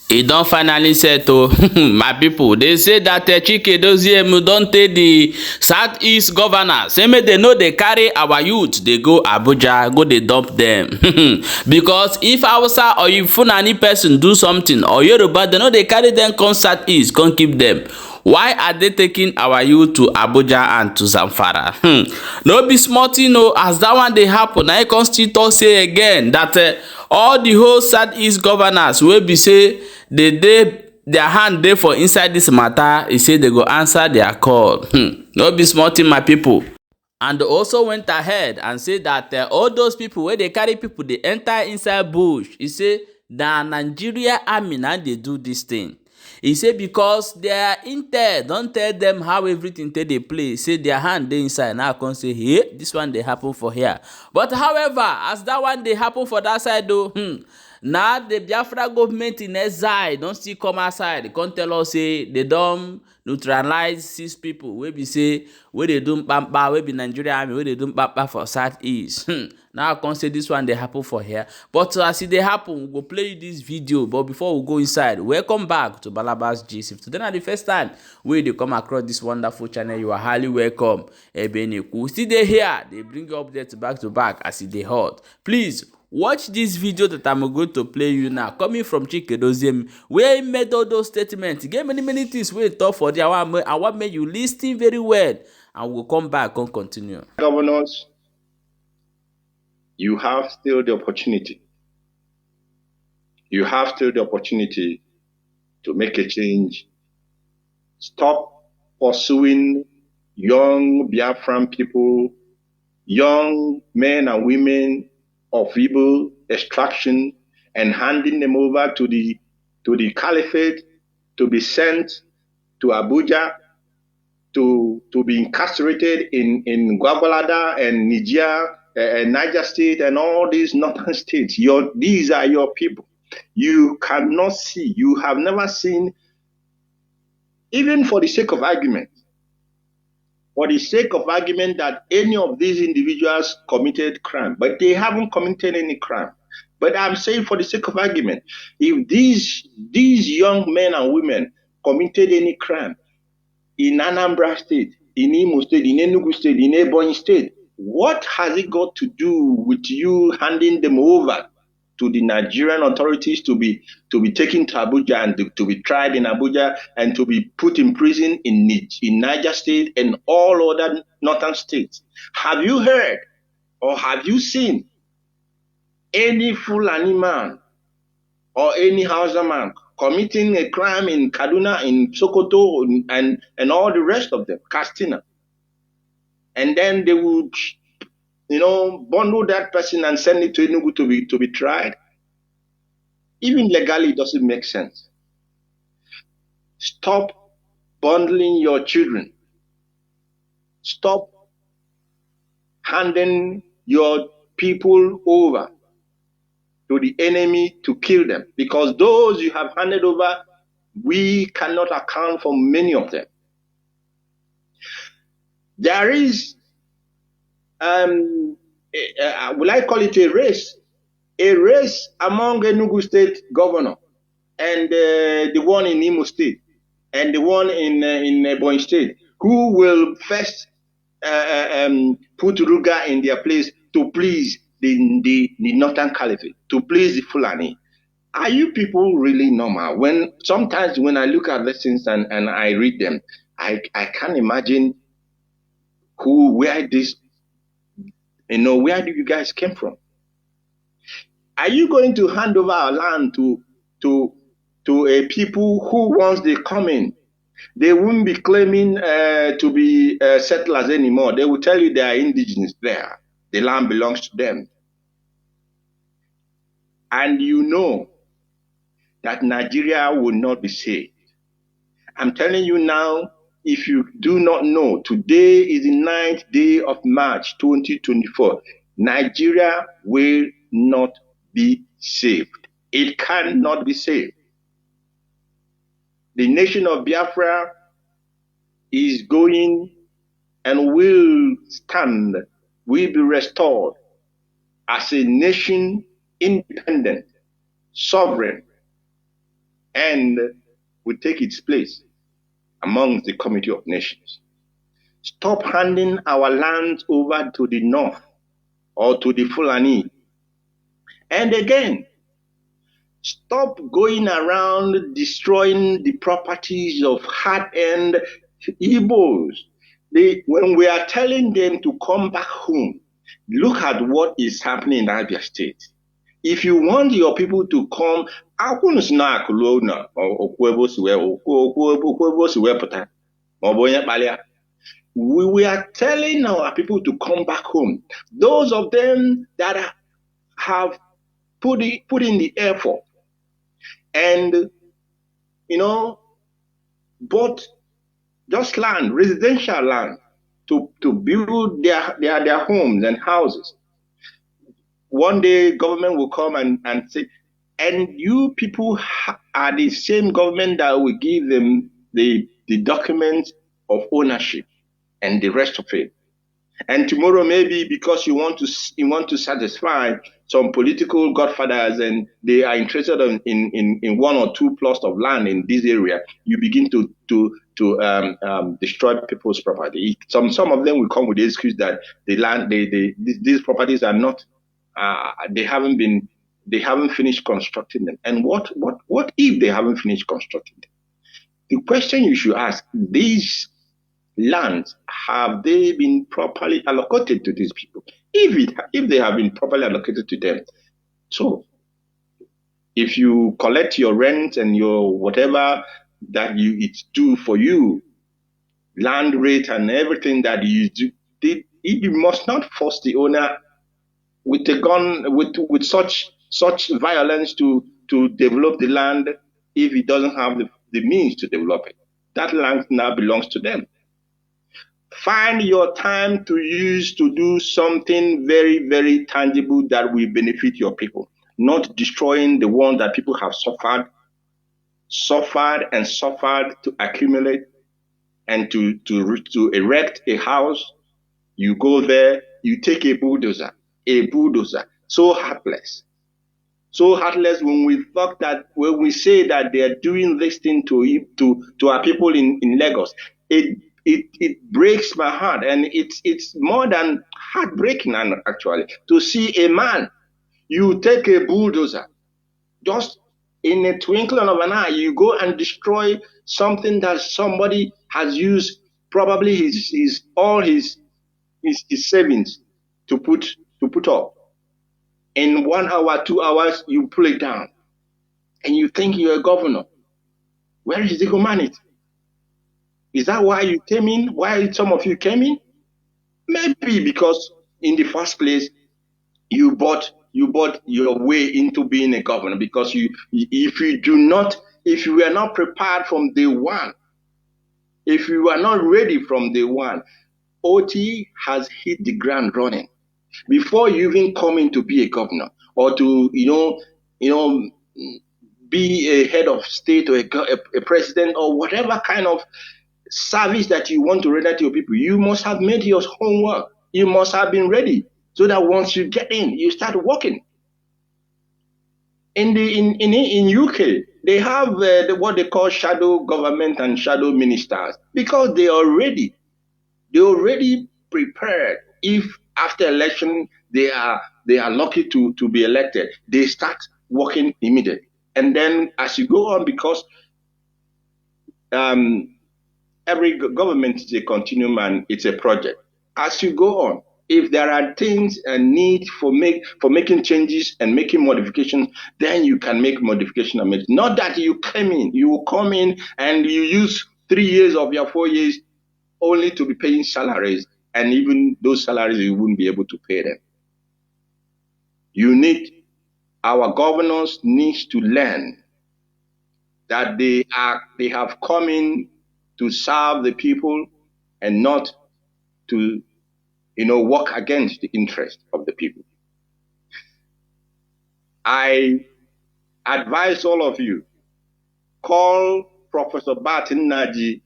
E don finally settle. My people, they say that Chika Edoziem don take the southeast governors say make they no dey carry our youth dey go Abuja go dey dump them. Because if Hausa or if Fulani person do something or Yoruba, they no dey carry them come southeast come keep them. Why are they taking our youth to Abuja and to Zamfara? No be small thing o, as that one dey happen na e come still talk say again that all the whole southeast governors wey be say their hand dey for inside this matter, e say they go answer their call. No be small thing, my people. And also went ahead and say that all those people wey dey carry people dey enter inside bush, e say na Nigeria army na dey do this thing. E say because their intel don tell them how everything take dey play, say their hand dey inside. Now come say hey, this one dey happen for here. But however, as that one dey happen for that side though, now the Biafra government in exile don still come outside come tell us say they don neutralize 6 people wey be say wey dey do mkpamkpa, wey be Nigeria army wey dey do mkpamkpa for southeast. Now I come say this one dey happen for here. But as e dey happen, we go play you this video. But before we go inside, welcome back to Balabas Gist. If today na the first time wey you dey come across this wonderful channel, you are highly welcome. We still dey here, they bring you updates back to back as e dey hot. Please watch this video that I'm going to play you now, coming from Chika Edoziem, where he made all those statements. He gave many things wey he talk for there. I want make you listen very well, and we'll come back and continue. Governors, you have still the opportunity. You have still the opportunity to make a change. Stop pursuing young Biafran people, young men and women of evil extraction, and handing them over to the caliphate to be sent to Abuja to be incarcerated in Gwagwalada and Niger, Niger State, and all these northern states. These are your people. You cannot see, you have never seen, even for the sake of argument, that any of these individuals committed crime, but they haven't committed any crime. But I'm saying for the sake of argument, if these young men and women committed any crime in Anambra State, in Imo State, in Enugu State, in Ebonyi State, what has it got to do with you handing them over to the Nigerian authorities to be taken to Abuja and to be tried in Abuja and to be put in prison in Niger State and all other northern states? Have you heard or have you seen any Fulani man or any Hausa man committing a crime in Kaduna, in Sokoto, and all the rest of them, Katsina? And then they would, bundle that person and send it to Enugu to be tried. Even legally, it doesn't make sense. Stop bundling your children. Stop handing your people over to the enemy to kill them, because those you have handed over, we cannot account for many of them. There is will I call it a race among Enugu State governor and the one in Imo State and the one in Ebonyi State, who will first put Ruga in their place to please the Northern Caliphate, to please the Fulani. Are you people really normal? Sometimes when I look at lessons and I read them, I can't imagine where do you guys came from? Are you going to hand over our land to a people who, once they come in, they won't be claiming to be settlers anymore? They will tell you they are indigenous there. The land belongs to them. And you know that Nigeria will not be saved. I'm telling you now, if you do not know, today is the 9th day of March 2024. Nigeria will not be saved. It cannot be saved. The nation of Biafra is going and will stand, will be restored as a nation independent, sovereign, and will take its place among the Committee of Nations. Stop handing our land over to the North or to the Fulani. And again, stop going around destroying the properties of hard-earned Igbos. When we are telling them to come back home, look at what is happening in Abia State. If you want your people to come, we are telling our people to come back home. Those of them that have put in the effort and, bought just land, residential land, to build their homes and houses. One day, government will come and say, and you people are the same government that will give them the documents of ownership and the rest of it. And tomorrow, maybe because you want to satisfy some political godfathers and they are interested in 1 or 2 plots of land in this area, you begin to destroy people's property. Some of them will come with the excuse that the land, these properties are not, they haven't finished constructing them. And what if they haven't finished constructing them? The question you should ask: these lands, have they been properly allocated to these people? If they have been properly allocated to them, so if you collect your rent and your whatever that it's due for you, land rate and everything that you do, you must not force the owner with a gun, with such violence to develop the land if he doesn't have the means to develop it. That land now belongs to them. Find your time to use to do something very, very tangible that will benefit your people, not destroying the one that people have suffered to accumulate and to erect a house. You go there, you take a bulldozer, so heartless when we say that they are doing this thing to our people in Lagos. It breaks my heart, and it's more than heartbreaking actually to see a man, you take a bulldozer, just in a twinkling of an eye, you go and destroy something that somebody has used, probably all his savings to put up. In 1 hour, 2 hours, you pull it down, and you think you're a governor. Where is the humanity? Is that why you came in? Why some of you came in? Maybe because in the first place you bought your way into being a governor, because if you were not prepared from day one, if you were not ready from day one, OT has hit the ground running. Before you even come in to be a governor or to be a head of state or a president or whatever kind of service that you want to render to your people, you must have made your homework. You must have been ready, so that once you get in, you start working. In UK, they have what they call shadow government and shadow ministers, because they already prepared. If after election they are lucky to be elected, they start working immediately. And then as you go on, because every government is a continuum and it's a project. As you go on, if there are things and need for making changes and making modifications, then you can make modification and not that you will come in and you use 3 years of your 4 years only to be paying salaries, and even those salaries you wouldn't be able to pay them. Our governors need to learn that they have come in to serve the people and not to work against the interest of the people. I advise all of you, call Professor Barton Naji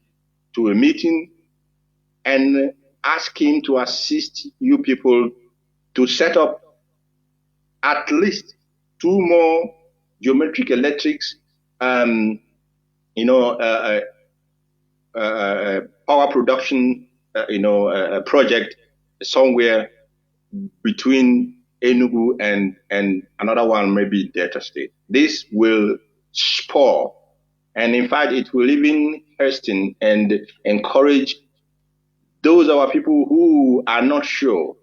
to a meeting and ask him to assist you people to set up at least 2 more geometric electrics you know, power production, project somewhere between Enugu and another one, maybe Delta State. This will spur, and in fact, it will even hasten and encourage those are people who are not sure,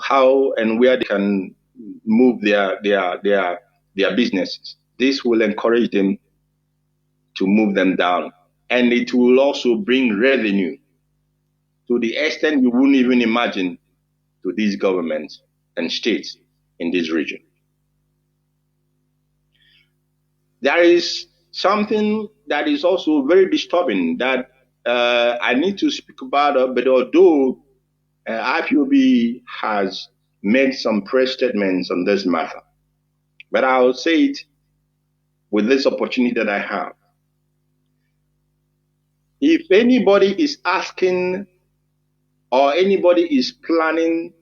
how and where they can move their businesses. This will encourage them to move them down, and it will also bring revenue to the extent you wouldn't even imagine to these governments and states in this region. There is something that is also very disturbing that I need to speak about, but although IPOB has made some press statements on this matter, but I'll say it with this opportunity that I have. If anybody is asking or anybody is planning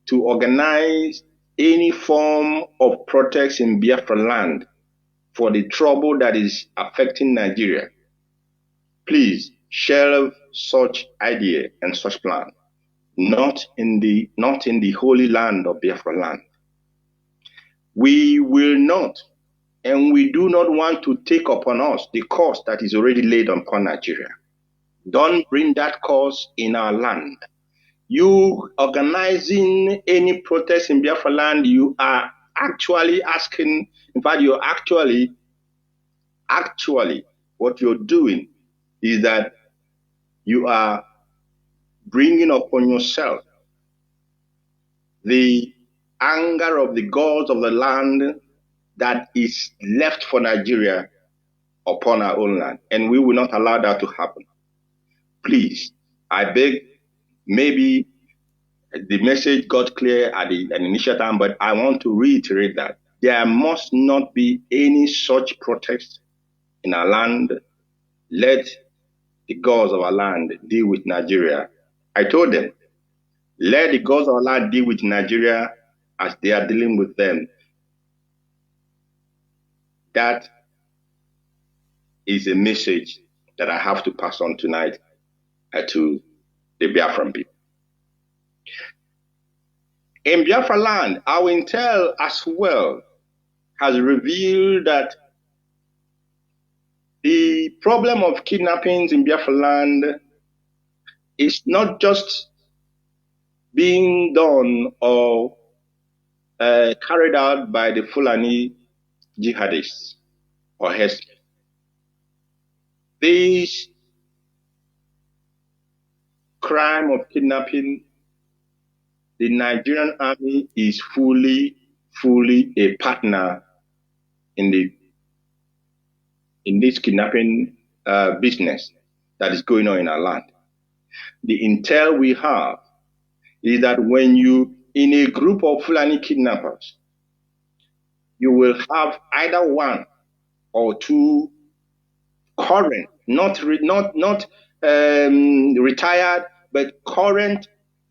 to organize any form of protest in Biafra land for the trouble that is affecting Nigeria, please shelve such idea and such plan. Not in the holy land of Biafra land. We will not, and we do not want to take upon us the cost that is already laid upon Nigeria. Don't bring that cost in our land. You organizing any protest in Biafra land, you are actually asking, in fact, you're actually, what you're doing is that you are bringing upon yourself the anger of the gods of the land that is left for Nigeria upon our own land. And we will not allow that to happen. Please, I beg, maybe the message got clear at the initial time, but I want to reiterate that there must not be any such protest in our land. Let the gods of our land deal with Nigeria. I told them, let the gods of our land deal with Nigeria as they are dealing with them. That is a message that I have to pass on tonight to the Biafran people. In Biafra land, our intel as well has revealed that the problem of kidnappings in Biafra land is not just being done or carried out by the Fulani jihadists or Hezbollah. This crime of kidnapping, the Nigerian army is fully a partner in this kidnapping business that is going on in our land. The intel we have is that when you, in a group of Fulani kidnappers, you will have either one or two current, not retired, but current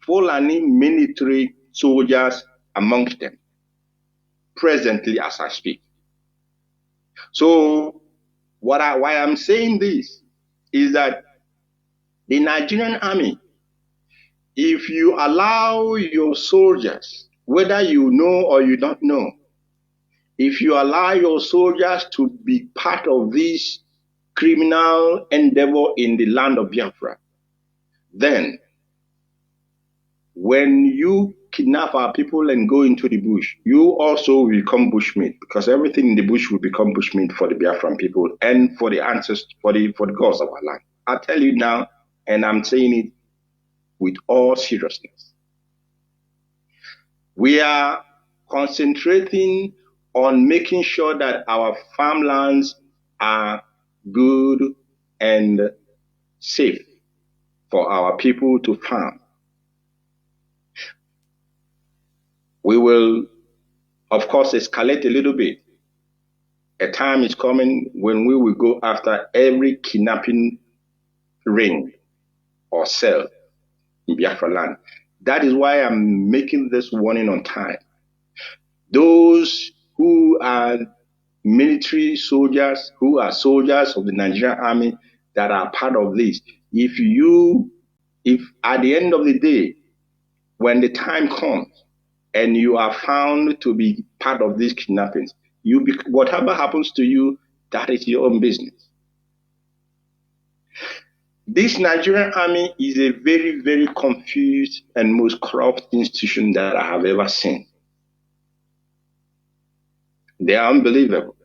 Fulani military soldiers amongst them, presently as I speak. So why I'm saying this is that the Nigerian army, if you allow your soldiers, whether you know or you don't know, if you allow your soldiers to be part of this criminal endeavor in the land of Biafra, then when you kidnap our people and go into the bush, you also become bushmeat, because everything in the bush will become bushmeat for the Biafran people and for the ancestors, for the gods of our land. I tell you now, and I'm saying it with all seriousness, we are concentrating on making sure that our farmlands are good and safe for our people to farm. We will, of course, escalate a little bit. A time is coming when we will go after every kidnapping ring or cell in Biafra land. That is why I'm making this warning on time. Those who are military soldiers who are soldiers of the Nigerian army that are part of this. If at the end of the day, when the time comes and you are found to be part of these kidnappings, whatever happens to you, that is your own business. This Nigerian army is a very, very confused and most corrupt institution that I have ever seen. They are unbelievable.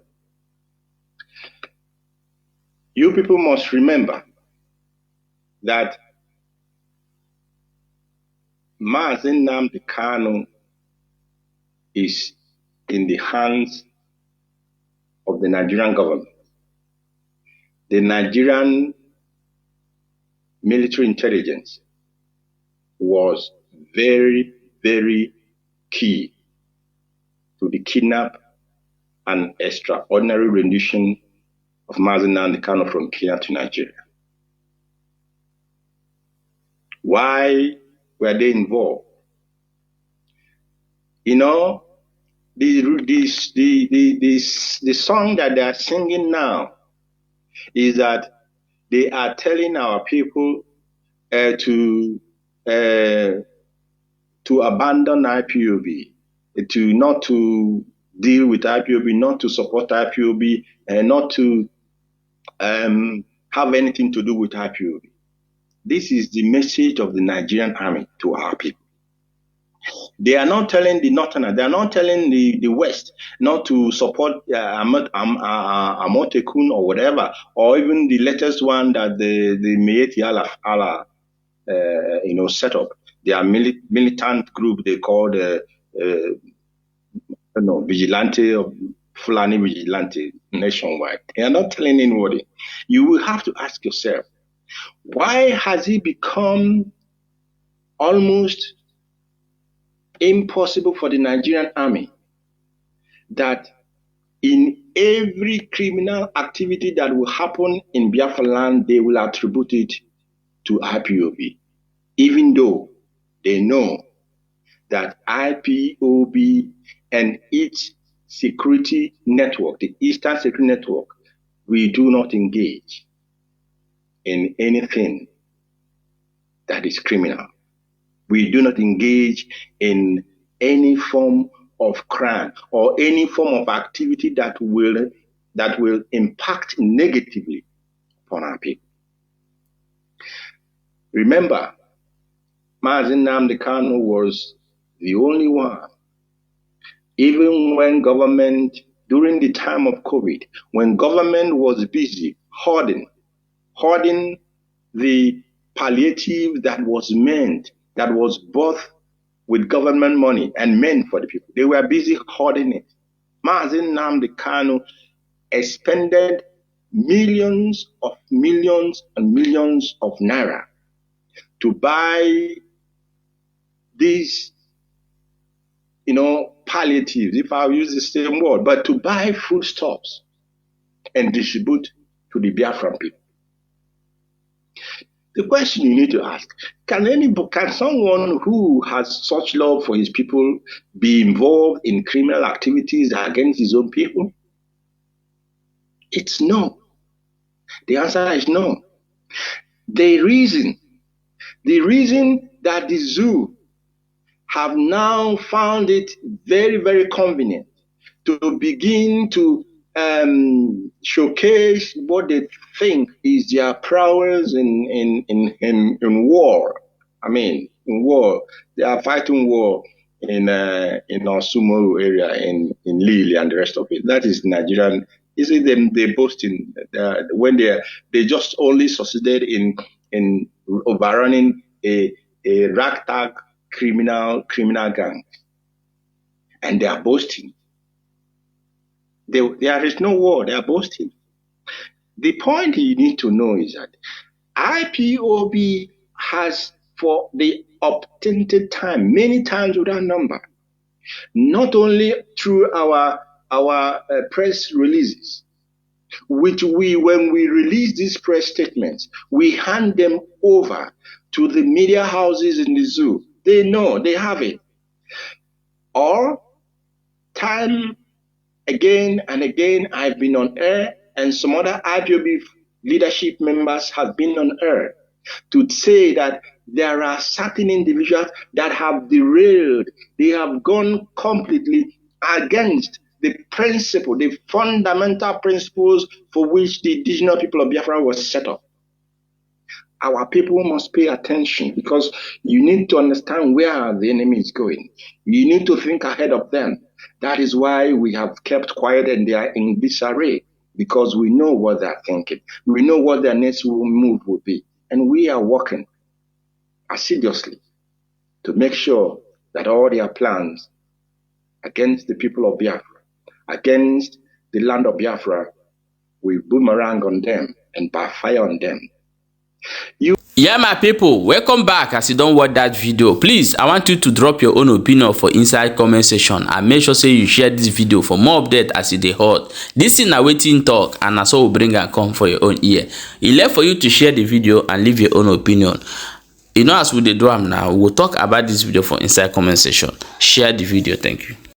You people must remember that Mazi Nnamdi Kanu is in the hands of the Nigerian government. The Nigerian military intelligence was very, very key to the kidnap and extraordinary rendition of Mazi Nnamdi Kanu from Kenya to Nigeria. Why were they involved? You know, the song that they are singing now is that they are telling our people to abandon IPOB, not to deal with IPOB, not to support IPOB, and not to have anything to do with IPOB. This is the message of the Nigerian army to our people. They are not telling the Northerners, they are not telling the West not to support Amotekun or whatever, or even the latest one that the Miyetti Allah set up. Their militant group they call Vigilante or Fulani Vigilante nationwide. They are not telling anybody. You will have to ask yourself, why has it become almost impossible for the Nigerian army that in every criminal activity that will happen in Biafra land, they will attribute it to IPOB, even though they know that IPOB and its security network, the Eastern Security Network, we do not engage in anything that is criminal. We do not engage in any form of crime or any form of activity that will impact negatively upon our people. Remember, Mazi Nnamdi Kanu was the only one, even when government, during the time of COVID, when government was busy hoarding the palliative that was bought with government money and meant for the people. They were busy hoarding it. Mazi Nnamdi Kanu expended millions of naira to buy these, palliatives, if I use the same word, but to buy foodstuffs and distribute to the Biafran people. The question you need to ask, can someone who has such love for his people be involved in criminal activities against his own people? It's no. The answer is no. The reason that the zoo have now found it very, very convenient to begin to showcase what they think is their prowess in war. I mean, in war, they are fighting war in Osumo area, in Lille and the rest of it. That is Nigerian. You see them, they boasting when they just only succeeded in overrunning a ragtag criminal gang, and they are boasting. There is no war, they are boasting. The point you need to know is that IPOB has, for the obtained time, many times without number, not only through our press releases, which when we release these press statements, we hand them over to the media houses in the zoo. They know, they have it. Or time again and again, I've been on air, and some other IPOB leadership members have been on air to say that there are certain individuals that have derailed. They have gone completely against the principle, the fundamental principles for which the indigenous people of Biafra was set up. Our people must pay attention, because you need to understand where the enemy is going. You need to think ahead of them. That is why we have kept quiet and they are in disarray, because we know what they're thinking. We know what their next move will be. And we are working assiduously to make sure that all their plans against the people of Biafra, against the land of Biafra, will boomerang on them and backfire on them. Yeah, my people, welcome back. As you don't watch that video, please, I want you to drop your own opinion for inside comment section, and make sure say you share this video for more update as it dey hot. This thing na wetin talk, and na so we bring and come for your own ear. E left for you to share the video and leave your own opinion. You know, as we dey do am now, we will talk about this video for inside comment section. Share the video. Thank you.